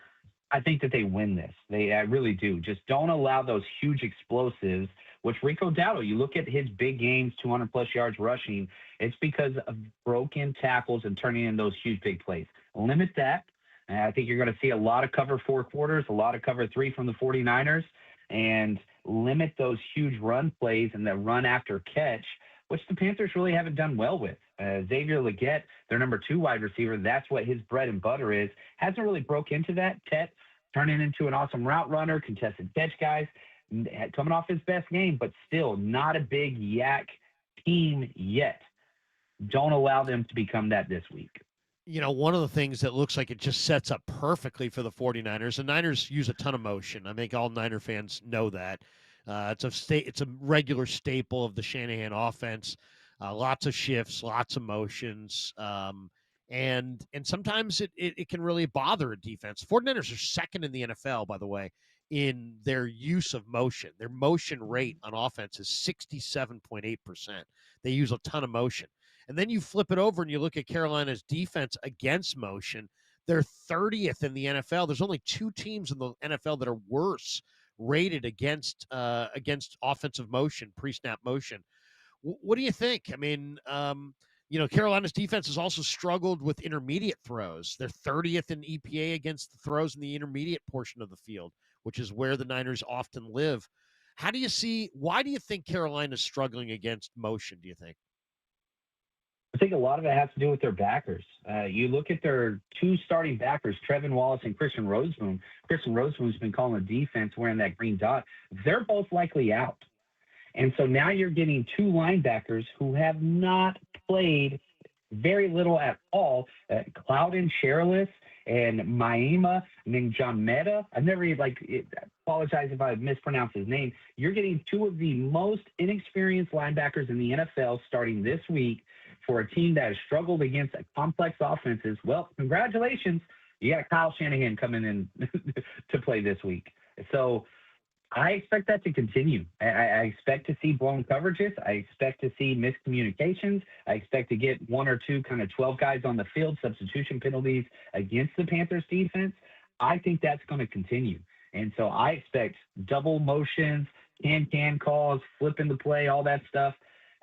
I think that they win this. I really do. Just don't allow those huge explosives, which Rico Dowdle, you look at his big games, 200-plus yards rushing, it's because of broken tackles and turning in those huge big plays. Limit that. And I think you're going to see a lot of cover 4 quarters, a lot of cover 3 from the 49ers, and limit those huge run plays and the run after catch, which the Panthers really haven't done well with. Xavier Legette, their number 2 wide receiver, that's what his bread and butter is. Hasn't really broke into that. Tet turning into an awesome route runner, contested catch guys, coming off his best game, but still not a big yak team yet. Don't allow them to become that this week. One of the things that looks like it just sets up perfectly for the 49ers, the Niners use a ton of motion. I think all Niner fans know that. It's a regular staple of the Shanahan offense. Lots of shifts, lots of motions, and sometimes it can really bother a defense. 49ers are second in the NFL, by the way, in their use of motion. Their motion rate on offense is 67.8%. They use a ton of motion. And then you flip it over and you look at Carolina's defense against motion. They're 30th in the NFL. There's only 2 teams in the NFL that are worse rated against offensive motion, pre-snap motion. What do you think? I mean, Carolina's defense has also struggled with intermediate throws. They're 30th in EPA against the throws in the intermediate portion of the field, which is where the Niners often live. Why do you think Carolina's struggling against motion, do you think? I think a lot of it has to do with their backers. You look at their 2 starting backers, Trevin Wallace and Christian Rosemoon. Christian Rosemoon's been calling the defense wearing that green dot. They're both likely out. And so now you're getting 2 linebackers who have not played very little at all. Clouden Sherlis and Maima Ninjameta. I've never apologize if I mispronounce his name. You're getting 2 of the most inexperienced linebackers in the NFL starting this week for a team that has struggled against complex offenses. Well, congratulations. You got Kyle Shanahan coming in to play this week. So I expect that to continue. I expect to see blown coverages. I expect to see miscommunications. I expect to get 1 or 2 kind of 12 guys on the field, substitution penalties against the Panthers defense. I think that's going to continue. And so I expect double motions, can calls, flipping the play, all that stuff.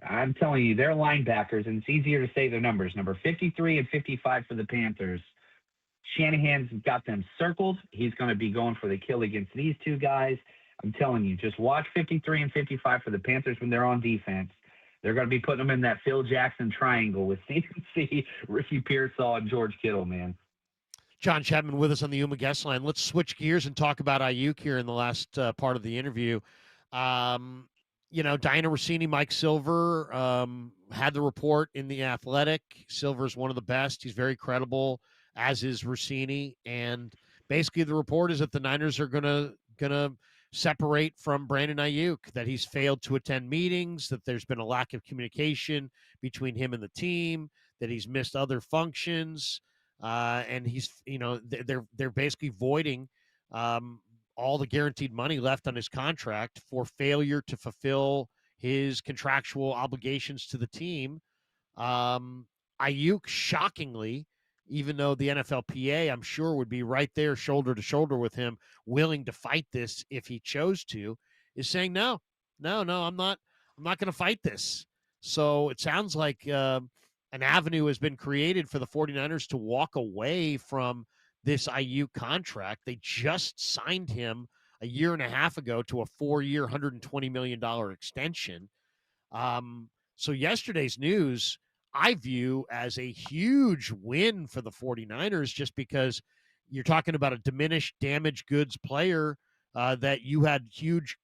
I'm telling you, they're linebackers, and it's easier to say their numbers. Number 53 and 55 for the Panthers. Shanahan's got them circled. He's going to be going for the kill against these 2 guys. I'm telling you, just watch 53 and 55 for the Panthers when they're on defense. They're going to be putting them in that Phil Jackson triangle with CMC, Ricky Pearsall, and George Kittle, man. John Chapman with us on the Yuma guest line. Let's switch gears and talk about Ayuk here in the last part of the interview. Diana Rossini, Mike Silver had the report in The Athletic. Silver's one of the best. He's very credible, as is Rossini. And basically the report is that the Niners are gonna separate from Brandon Ayuk, that he's failed to attend meetings, that there's been a lack of communication between him and the team, that he's missed other functions, and he's, they're basically voiding all the guaranteed money left on his contract for failure to fulfill his contractual obligations to the team. Ayuk, shockingly, even though the NFLPA, I'm sure, would be right there shoulder to shoulder with him, willing to fight this if he chose to, is saying, no, I'm not going to fight this. So it sounds like an avenue has been created for the 49ers to walk away from this Ayuk contract. They just signed him a year and a half ago to a 4-year, $120 million extension. So yesterday's news I view as a huge win for the 49ers, just because you're talking about a diminished damaged goods player that you had huge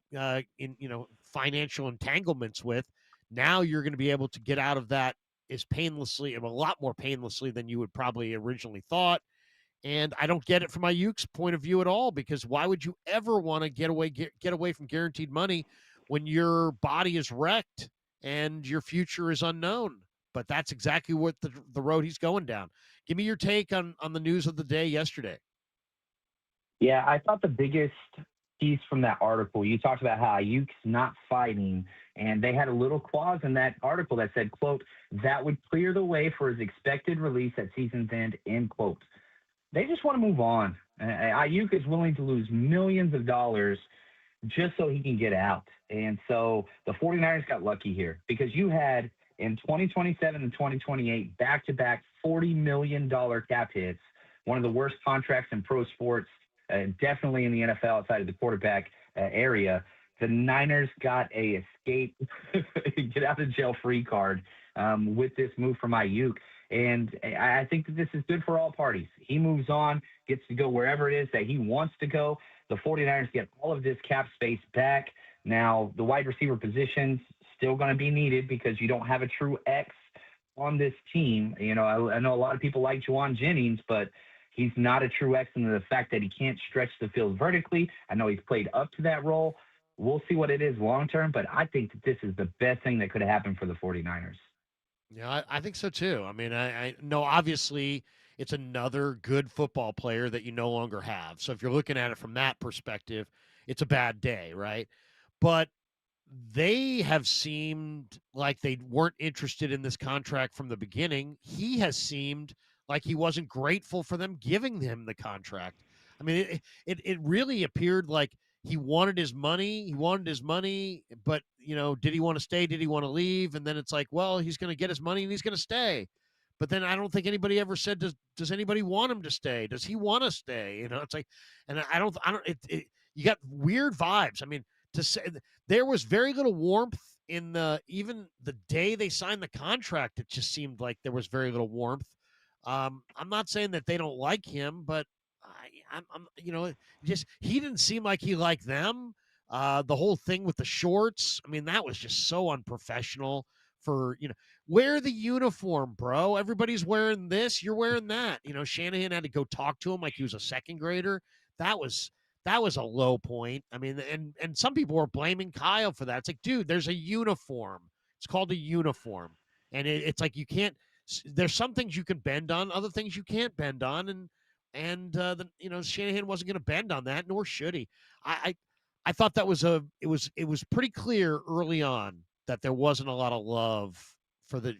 financial entanglements with. Now you're going to be able to get out of that a lot more painlessly than you would probably originally thought. And I don't get it from Ayuk's point of view at all, because why would you ever want to get away from guaranteed money when your body is wrecked and your future is unknown? But that's exactly what the road he's going down. Give me your take on the news of the day yesterday. Yeah, I thought the biggest piece from that article, you talked about how Ayuk's not fighting, and they had a little clause in that article that said, quote, that would clear the way for his expected release at season's end, end quote. They just want to move on. Ayuk is willing to lose millions of dollars just so he can get out. And so the 49ers got lucky here, because you had in 2027 and 2028 back-to-back $40 million cap hits, one of the worst contracts in pro sports, definitely in the NFL outside of the quarterback area. The Niners got a escape, get out of jail free card with this move from Ayuk. And I think that this is good for all parties. He moves on, gets to go wherever it is that he wants to go. The 49ers get all of this cap space back. Now, the wide receiver position's still going to be needed, because you don't have a true X on this team. I know a lot of people like Juwan Jennings, but he's not a true X in the fact that he can't stretch the field vertically. I know he's played up to that role. We'll see what it is long term, but I think that this is the best thing that could have happened for the 49ers. Yeah, I think so too. I mean, I know obviously it's another good football player that you no longer have. So if you're looking at it from that perspective, it's a bad day, right? But they have seemed like they weren't interested in this contract from the beginning. He has seemed like he wasn't grateful for them giving him the contract. I mean, it really appeared like he wanted his money. He wanted his money, but did he want to stay? Did he want to leave? And then it's like, well, he's going to get his money and he's going to stay. But then I don't think anybody ever said, does anybody want him to stay? Does he want to stay? It's like, and I don't, you got weird vibes. I mean, to say there was very little warmth in even the day they signed the contract. It just seemed like there was very little warmth. I'm not saying that they don't like him, but I'm just he didn't seem like he liked them. The whole thing with the shorts, I mean, that was just so unprofessional. Wear the uniform, bro. Everybody's wearing this, you're wearing that. Shanahan had to go talk to him like he was a second grader. That was a low point. I mean, and some people were blaming Kyle for that. It's like, dude, there's a uniform. It's called a uniform, and it's like you can't. There's some things you can bend on, other things you can't bend on, and Shanahan wasn't going to bend on that, nor should he. I thought that was it was pretty clear early on that there wasn't a lot of love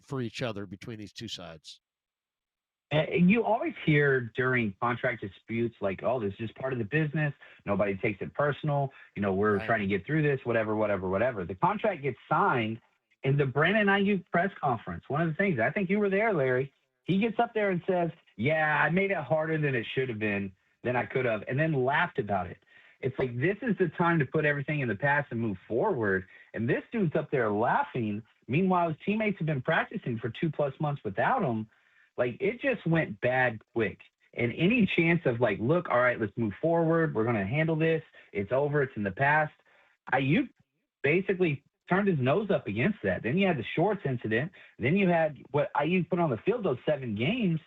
for each other between these two sides. You always hear during contract disputes like, oh, this is just part of the business. Nobody takes it personal. We're Right. trying to get through this, whatever. The contract gets signed in the Brandon Ayuk press conference. One of the things, I think you were there, Larry, he gets up there and says, yeah, I made it harder than it should have been, than I could have, and then laughed about it. It's like, this is the time to put everything in the past and move forward. And this dude's up there laughing. Meanwhile, his teammates have been practicing for 2+ months without him. Like, it just went bad quick. And any chance of like, look, all right, let's move forward. We're going to handle this. It's over. It's in the past. Ayuk basically turned his nose up against that. Then you had the shorts incident. Then you had what Ayuk put on the field those 7 games.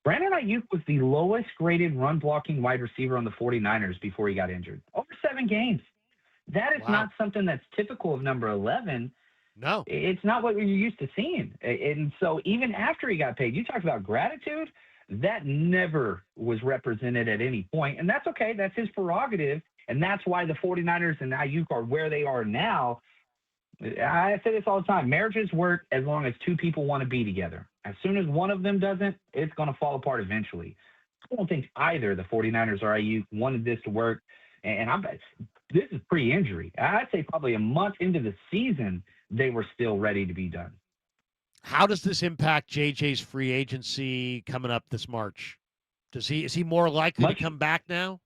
Brandon Ayuk was the lowest graded run blocking wide receiver on the 49ers before he got injured. Over 7 games. That is Wow. not something that's typical of number 11. No. It's not what you're used to seeing. And so even after he got paid, you talked about gratitude. That never was represented at any point. And that's okay. That's his prerogative. And that's why the 49ers and Ayuk are where they are now. I say this all the time. Marriages work as long as 2 people want to be together. As soon as one of them doesn't, it's going to fall apart eventually. I don't think either the 49ers or Ayuk wanted this to work. And this is pre-injury. I'd say probably a month into the season, they were still ready to be done. How does this impact JJ's free agency coming up this March? Is he more likely to come back now?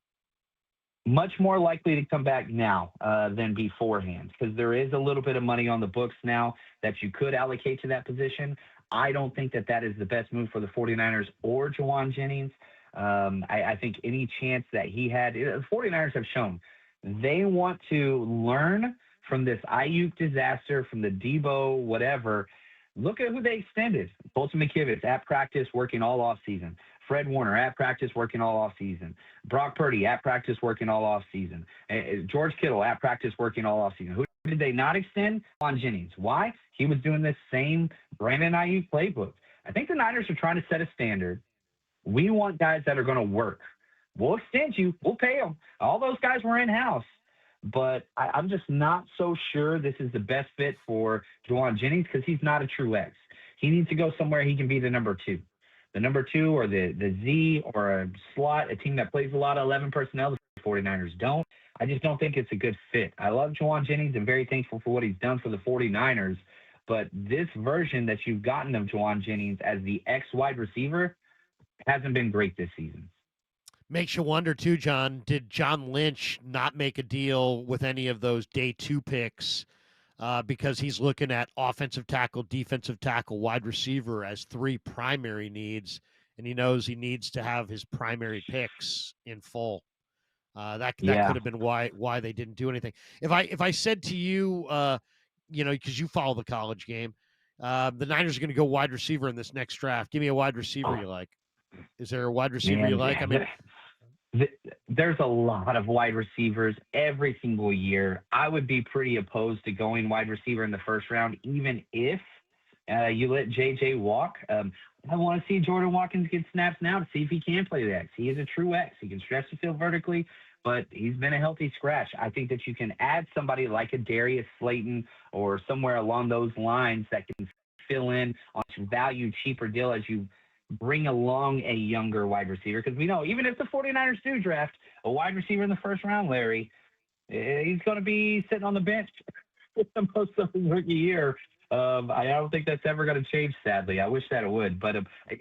Much more likely to come back now than beforehand, because there is a little bit of money on the books now that you could allocate to that position. I don't think that is the best move for the 49ers or Juwan Jennings. I think any chance that he had, the 49ers have shown they want to learn from this Ayuk disaster, from the Debo, whatever. Look at who they extended. Bolton McKivitz at practice working all offseason. Fred Warner at practice working all offseason. Brock Purdy at practice working all offseason. George Kittle at practice working all offseason. Who did they not extend? Juwan Jennings. Why? He was doing this same Brandon Ayuk playbook. I think the Niners are trying to set a standard. We want guys that are going to work. We'll extend you. We'll pay them. All those guys were in-house. But I'm just not so sure this is the best fit for Juwan Jennings because he's not a true X. He needs to go somewhere he can be the number 2. The number 2 or the Z or a slot, a team that plays a lot of 11 personnel. The 49ers don't. I just don't think it's a good fit. I love Juwan Jennings and very thankful for what he's done for the 49ers. But this version that you've gotten of Juwan Jennings as the X wide receiver hasn't been great this season. Makes you wonder, too, John, did John Lynch not make a deal with any of those day 2 picks because he's looking at offensive tackle, defensive tackle, wide receiver as 3 primary needs, and he knows he needs to have his primary picks in full. That could have been why they didn't do anything. If I said to you, because you follow the college game, the Niners are going to go wide receiver in this next draft. Give me a wide receiver you like. Is there a wide receiver you like? I mean, there's a lot of wide receivers every single year. I would be pretty opposed to going wide receiver in the first round, even if you let JJ walk. I want to see Jordan Watkins get snaps now to see if he can play the X. He is a true X. He can stretch the field vertically, but he's been a healthy scratch. I think that you can add somebody like a Darius Slayton or somewhere along those lines that can fill in on a value cheaper deal as you bring along a younger wide receiver, because we know even if the 49ers do draft a wide receiver in the first round, Larry, he's going to be sitting on the bench for most of his rookie year. I don't think that's ever going to change, sadly. I wish that it would. But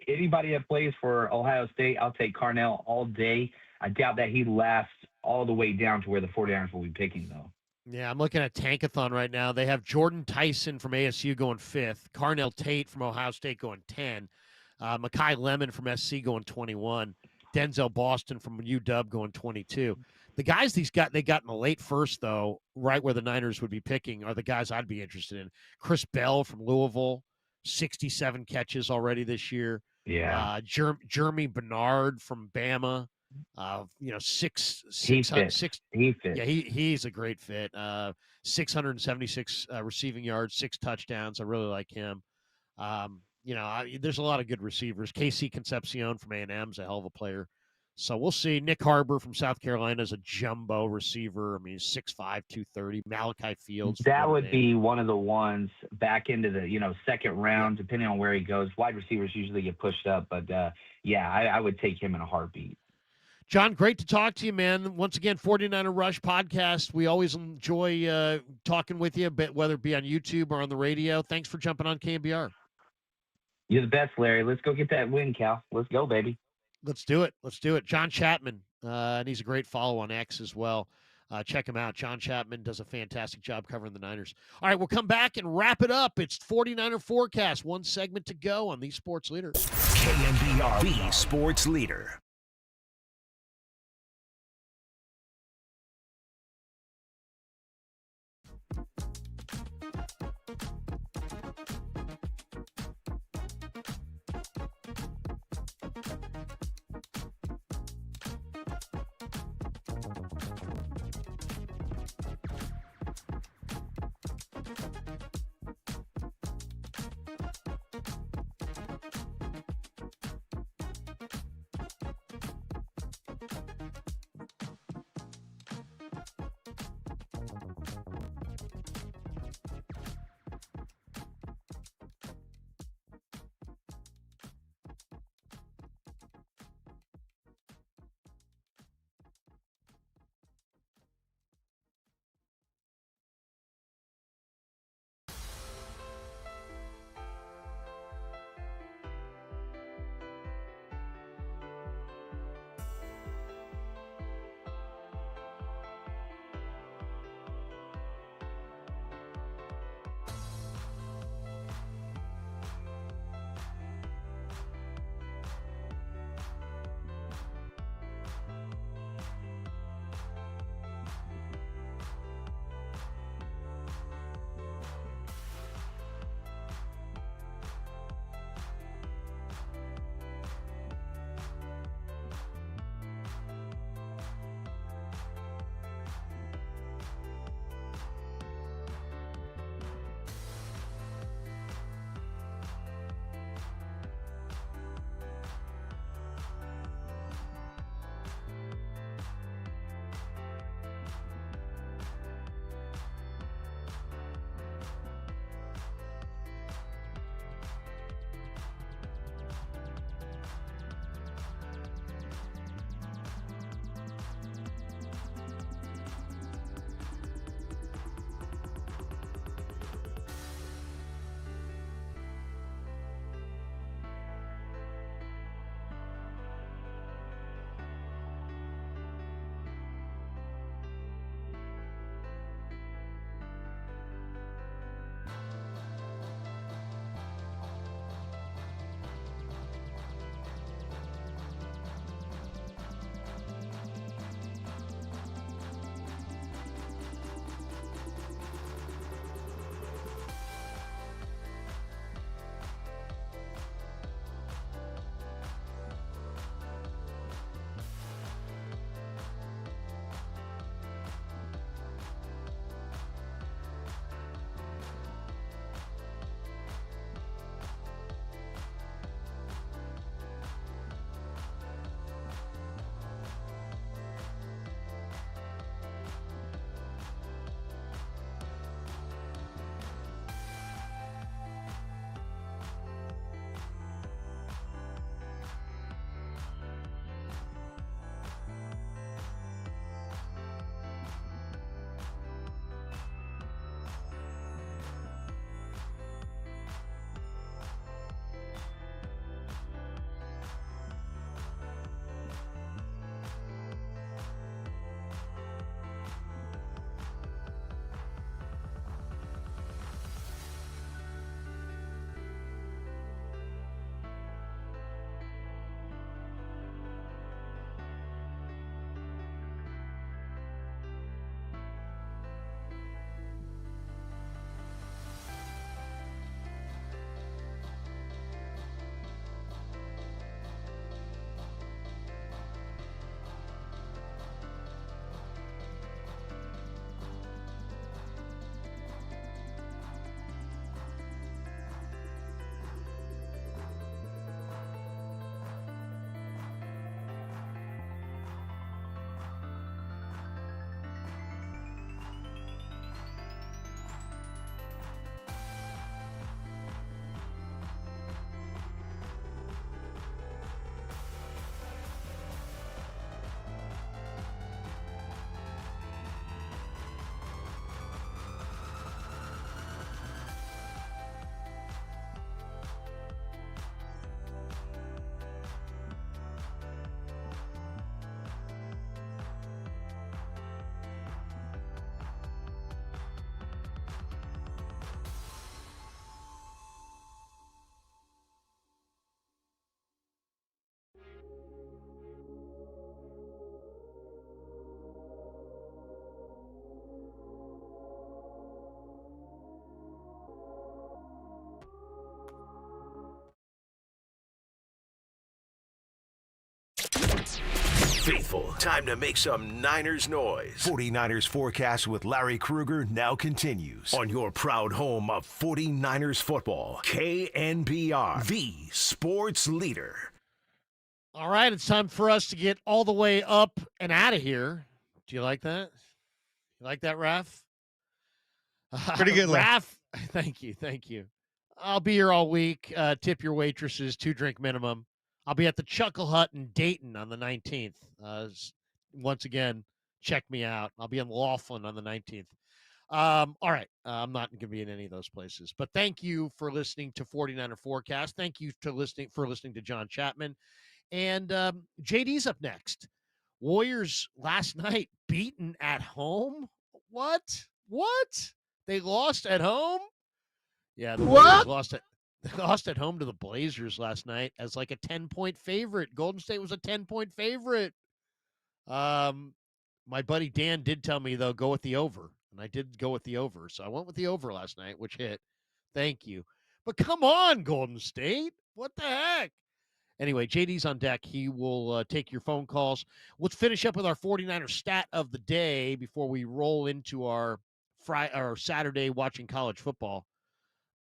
anybody that plays for Ohio State, I'll take Carnell all day. I doubt that he lasts all the way down to where the 49ers will be picking, though. Yeah, I'm looking at Tankathon right now. They have Jordan Tyson from ASU going 5th, Carnell Tate from Ohio State going 10, Mekhi Lemon from SC going 21, Denzel Boston from UW going 22. The guys they got in the late first, though, right where the Niners would be picking, are the guys I'd be interested in. Chris Bell from Louisville, 67 catches already this year. Yeah. Jeremy Bernard from Bama. He fits. Yeah, he's a great fit. 676 receiving yards, 6 touchdowns. I really like him. There's a lot of good receivers. KC Concepcion from A&M is a hell of a player. So we'll see. Nick Harbor from South Carolina is a jumbo receiver. I mean, he's 6'5", 230. Malachi Fields. That would be one of the ones back into the, second round, depending on where he goes. Wide receivers usually get pushed up, but I would take him in a heartbeat. John, great to talk to you, man. Once again, 49er Rush podcast. We always enjoy talking with you, whether it be on YouTube or on the radio. Thanks for jumping on KNBR. You're the best, Larry. Let's go get that win, Cal. Let's go, baby. Let's do it. John Chapman, and he's a great follow on X as well. Check him out. John Chapman does a fantastic job covering the Niners. All right, we'll come back and wrap it up. It's 49er Forecast. One segment to go on the Sports Leader. KNBR, the Sports Leader. faithful, time to make some Niners noise. 49ers Forecast with Larry Krueger now continues on your proud home of 49ers football. KNBR, the sports leader. All right, it's time for us to get all the way up and out of here. Do you like that? You like that, Raph? Pretty good, Raph. Thank you. I'll be here all week. Tip your waitresses, 2-drink minimum. I'll be at the Chuckle Hut in Dayton on the 19th. Once again, check me out. I'll be in Laughlin on the 19th. All right. I'm not going to be in any of those places. But thank you for listening to 49er Forecast. Thank you for listening to John Chapman. And JD's up next. Warriors last night beaten at home? What? They lost at home? Yeah, the Warriors lost at home to the Blazers last night as like a 10-point favorite. Golden State was a 10-point favorite. My buddy Dan did tell me, though, go with the over. And I did go with the over. So I went with the over last night, which hit. Thank you. But come on, Golden State. What the heck? Anyway, JD's on deck. He will take your phone calls. Let's finish up with our 49er stat of the day before we roll into our Saturday watching college football.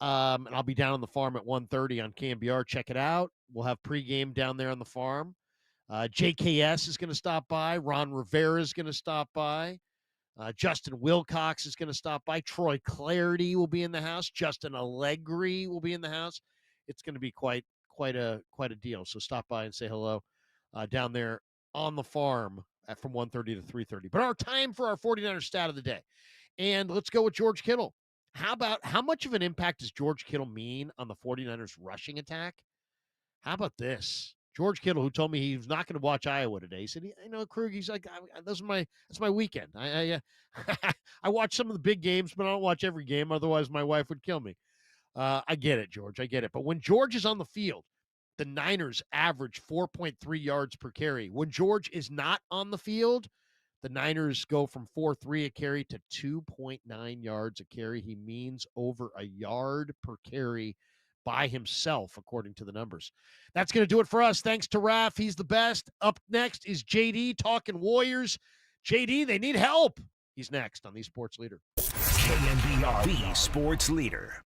And I'll be down on the farm at 1:30 on KNBR. Check it out. We'll have pregame down there on the farm. JKS is going to stop by. Ron Rivera is going to stop by. Justin Wilcox is going to stop by. Troy Clarity will be in the house. Justin Allegri will be in the house. It's going to be quite a deal. So stop by and say hello down there on the farm from 1:30 to 3:30. But our time for our 49er stat of the day. And let's go with George Kittle. How much of an impact does George Kittle mean on the 49ers rushing attack? How about this? George Kittle, who told me he was not going to watch Iowa today, he said, Krug, he's like, that's my weekend. I watch some of the big games, but I don't watch every game. Otherwise, my wife would kill me. I get it, George. I get it. But when George is on the field, the Niners average 4.3 yards per carry. When George is not on the field, the Niners go from 4.3 a carry to 2.9 yards a carry. He means over a yard per carry by himself, according to the numbers. That's going to do it for us. Thanks to Raph. He's the best. Up next is JD talking Warriors. JD, they need help. He's next on The Sports Leader. KNBR, the sports leader.